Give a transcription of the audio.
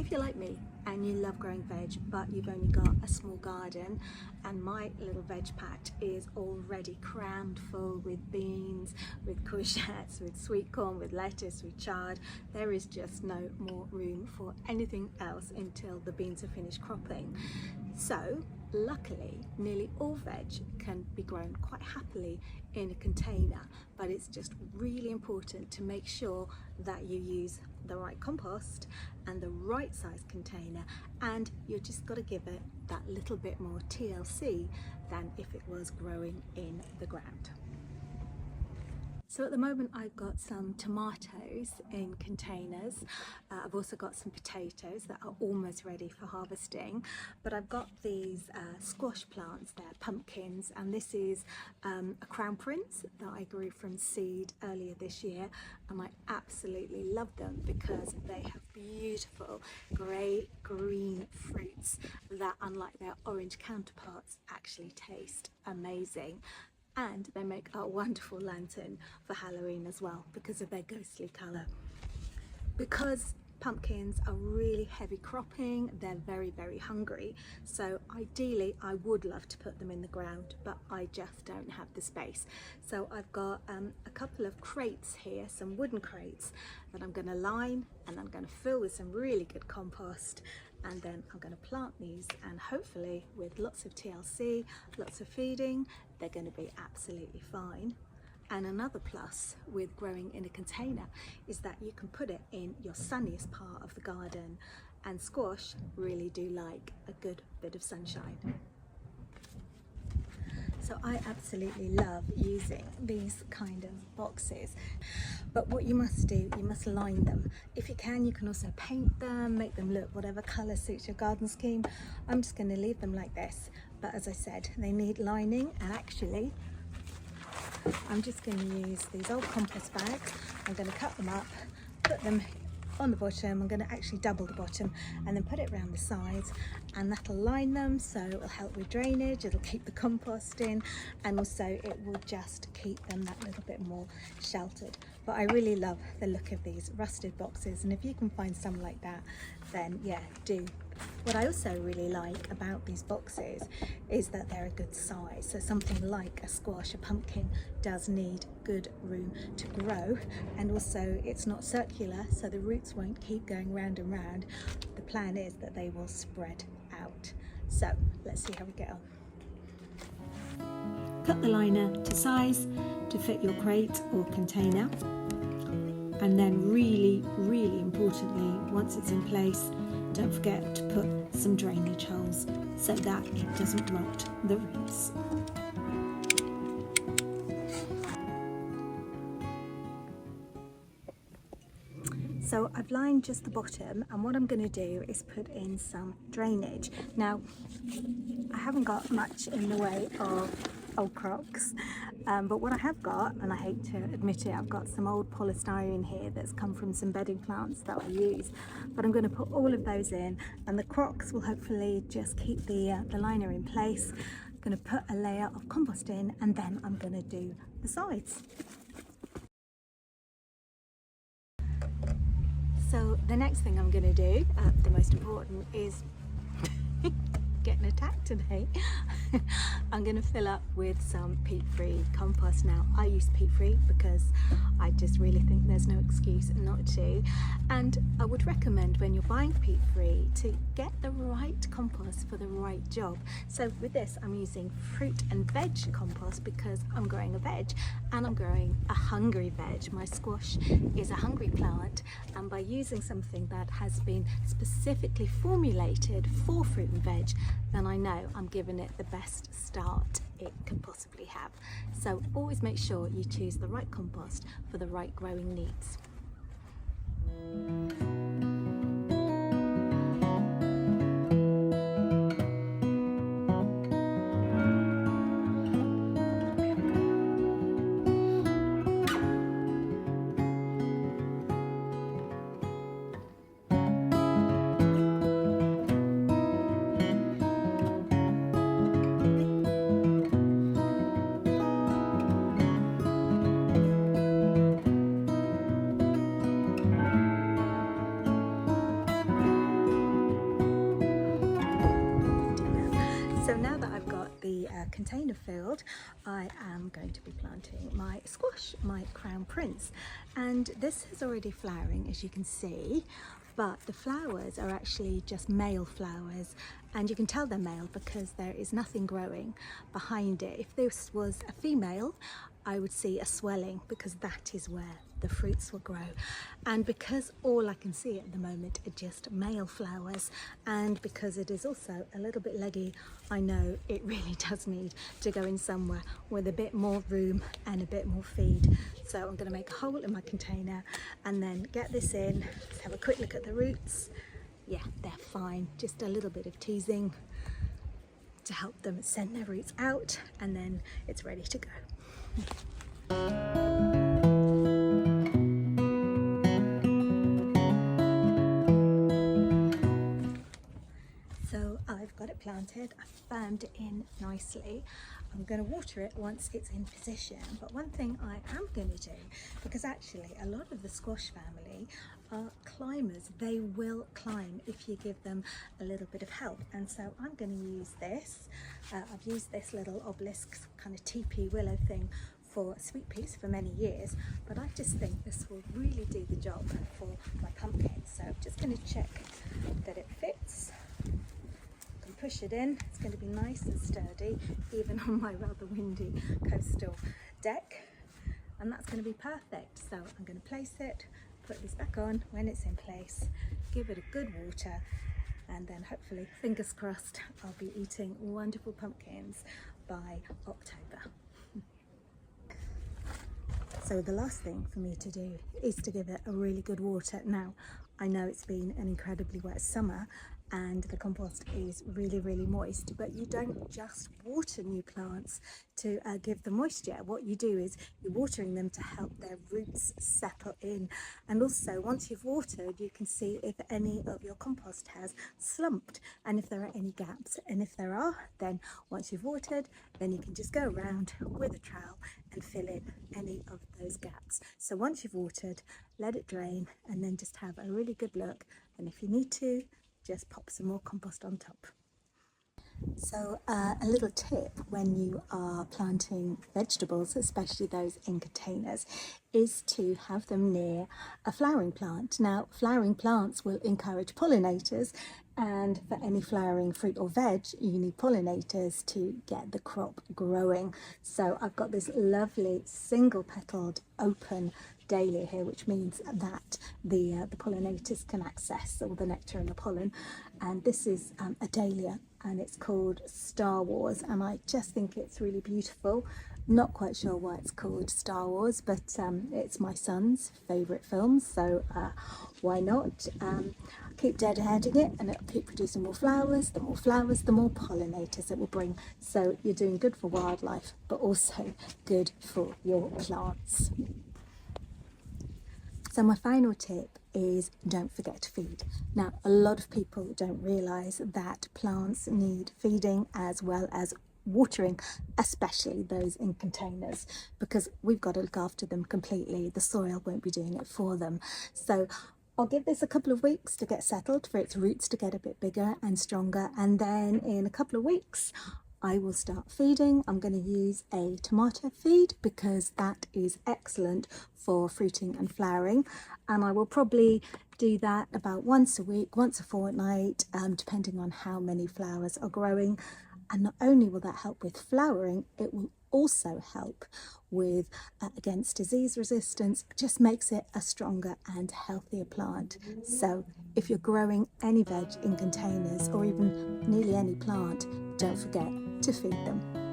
if you're like me and you love growing veg but you've only got a small garden, and my little veg patch is already crammed full with beans, with courgettes, with sweet corn, with lettuce, with chard, there is just no more room for anything else until the beans are finished cropping. So luckily nearly all veg can be grown quite happily in a container, but it's just really important to make sure that you use the right compost and the right size container, and you just got to give it that little bit more TLC than if it was growing in the ground. So at the moment I've got some tomatoes in containers. I've also got some potatoes that are almost ready for harvesting, but I've got these squash plants, they're pumpkins, and this is a crown prince that I grew from seed earlier this year, and I absolutely love them because they have beautiful grey green fruits that, unlike their orange counterparts, actually taste amazing. And they make a wonderful lantern for Halloween as well because of their ghostly colour. Because pumpkins are really heavy cropping, they're very hungry, so ideally I would love to put them in the ground, but I just don't have the space. So I've got a couple of crates here, some wooden crates that I'm going to line, and I'm going to fill with some really good compost, and then I'm going to plant these, and hopefully with lots of TLC, lots of feeding, they're going to be absolutely fine. And another plus with growing in a container is that you can put it in your sunniest part of the garden, and squash really do like a good bit of sunshine. So I absolutely love using these kind of boxes, but what you must do, you must line them. If you can, you can also paint them, make them look whatever colour suits your garden scheme. I'm just going to leave them like this, but as I said, they need lining, and actually I'm just going to use these old compost bags. I'm going to cut them up, put them on the bottom. I'm going to actually double the bottom and then put it around the sides, and that'll line them, so it'll help with drainage, it'll keep the compost in, and also it will just keep them that little bit more sheltered. But I really love the look of these rusted boxes, and if you can find some like that, then yeah, do. What I also really like about these boxes is that they're a good size. So something like a squash, a pumpkin, does need good room to grow, and also it's not circular, so the roots won't keep going round and round. The plan is that they will spread out. So let's see how we get on. Cut the liner to size to fit your crate or container, and then really importantly, once it's in place, don't forget to put some drainage holes so that it doesn't rot the roots. So I've lined just the bottom, and what I'm going to do is put in some drainage. Now, I haven't got much in the way of old Crocs, but what I have got, and I hate to admit it, I've got some old polystyrene here that's come from some bedding plants that I use, but I'm going to put all of those in, and the Crocs will hopefully just keep the liner in place. I'm going to put a layer of compost in, and then I'm going to do the sides. So the next thing I'm going to do, the most important, is getting attacked today. I'm going to fill up with some peat-free compost. Now, I use peat-free because I just really think there's no excuse not to, and I would recommend when you're buying peat-free to get the right compost for the right job. So with this, I'm using fruit and veg compost because I'm growing a veg, and I'm growing a hungry veg. My squash is a hungry plant, and by using something that has been specifically formulated for fruit and veg, then I know I'm giving it the best start it can possibly have. So always make sure you choose the right compost for the right growing needs. So now that I've got the container filled, I am going to be planting my squash, my Crown Prince. And this is already flowering, as you can see, but the flowers are actually just male flowers, and you can tell they're male because there is nothing growing behind it. If this was a female, I would see a swelling because that is where the fruits will grow. And because all I can see at the moment are just male flowers, and because it is also a little bit leggy, I know it really does need to go in somewhere with a bit more room and a bit more feed. So I'm going to make a hole in my container and then get this in. Let's have a quick look at the roots. Yeah, they're fine, just a little bit of teasing to help them send their roots out, and then it's ready to go. So I've got it planted, I've firmed it in nicely. I'm going to water it once it's in position, but one thing I am going to do, because actually a lot of the squash family are climbers, they will climb if you give them a little bit of help, and so I'm going to use this. I've used this little obelisk kind of teepee willow thing for sweet peas for many years, but I just think this will really do the job for my pumpkin. So I'm just going to check that it fits. Push it in. It's going to be nice and sturdy even on my rather windy coastal deck, and that's going to be perfect. So I'm going to place it, put this back on when it's in place, give it a good water, and then hopefully, fingers crossed, I'll be eating wonderful pumpkins by October. So the last thing for me to do is to give it a really good water. Now, I know it's been an incredibly wet summer and the compost is really moist, but you don't just water new plants to give them moisture. What you do is you're watering them to help their roots settle in, and also once you've watered you can see if any of your compost has slumped and if there are any gaps, and if there are, then once you've watered, then you can just go around with a trowel and fill in any of those gaps. So once you've watered, let it drain and then just have a really good look, and if you need to, just pop some more compost on top. So a little tip when you are planting vegetables, especially those in containers, is to have them near a flowering plant. Now, flowering plants will encourage pollinators, and for any flowering fruit or veg you need pollinators to get the crop growing. So I've got this lovely single petaled open dahlia here, which means that the pollinators can access all the nectar and the pollen, and this is a dahlia and it's called Star Wars, and I just think it's really beautiful. Not quite sure why it's called Star Wars, but it's my son's favourite film, so why not? Keep deadheading it and it'll keep producing more flowers. The more flowers, the more pollinators it will bring. So you're doing good for wildlife, but also good for your plants. So my final tip is don't forget to feed. Now, a lot of people don't realise that plants need feeding as well as watering, especially those in containers, because we've got to look after them completely. The soil won't be doing it for them. So I'll give this a couple of weeks to get settled, for its roots to get a bit bigger and stronger, and then in a couple of weeks I will start feeding. I'm going to use a tomato feed because that is excellent for fruiting and flowering, and I will probably do that about once a week, once a fortnight, depending on how many flowers are growing. And not only will that help with flowering, it will also help with against disease resistance. It just makes it a stronger and healthier plant. So if you're growing any veg in containers or even nearly any plant, don't forget to feed them.